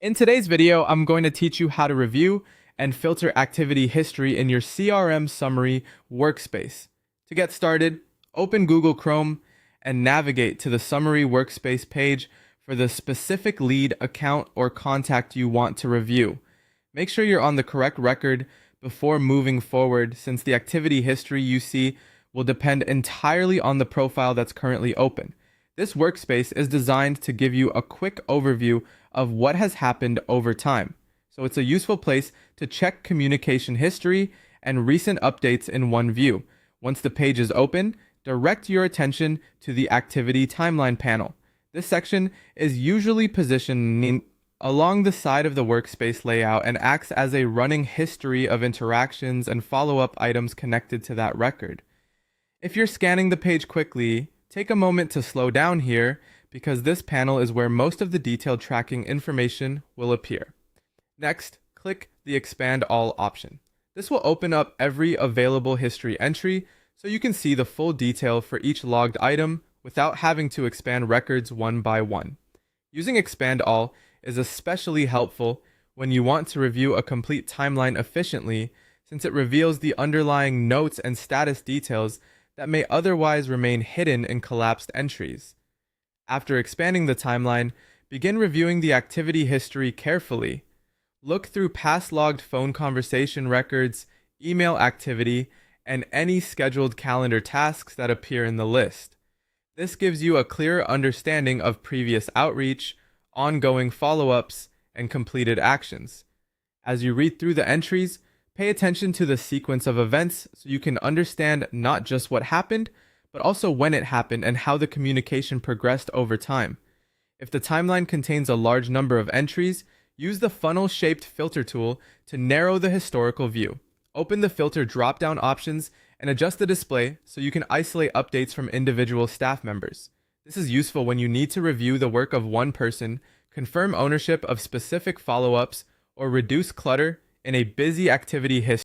In today's video, I'm going to teach you how to review and filter activity history in your CRM summary workspace. To get started, open Google Chrome and navigate to the summary workspace page for the specific lead, account, or contact you want to review. Make sure you're on the correct record before moving forward, since the activity history you see will depend entirely on the profile that's currently open. This workspace is designed to give you a quick overview of what has happened over time. So it's a useful place to check communication history and recent updates in one view. Once the page is open, direct your attention to the activity timeline panel. This section is usually positioned along the side of the workspace layout and acts as a running history of interactions and follow-up items connected to that record. If you're scanning the page quickly, take a moment to slow down here, because this panel is where most of the detailed tracking information will appear. Next, click the Expand All option. This will open up every available history entry so you can see the full detail for each logged item without having to expand records one by one. Using Expand All is especially helpful when you want to review a complete timeline efficiently, since it reveals the underlying notes and status details that may otherwise remain hidden in collapsed entries. After expanding the timeline, begin reviewing the activity history carefully. Look through past logged phone conversation records, email activity, and any scheduled calendar tasks that appear in the list. This gives you a clearer understanding of previous outreach, ongoing follow-ups, and completed actions. As you read through the entries, pay attention to the sequence of events so you can understand not just what happened, but also when it happened and how the communication progressed over time. If the timeline contains a large number of entries, use the funnel-shaped filter tool to narrow the historical view. Open the filter drop-down options and adjust the display so you can isolate updates from individual staff members. This is useful when you need to review the work of one person, confirm ownership of specific follow-ups, or reduce clutter in a busy activity history.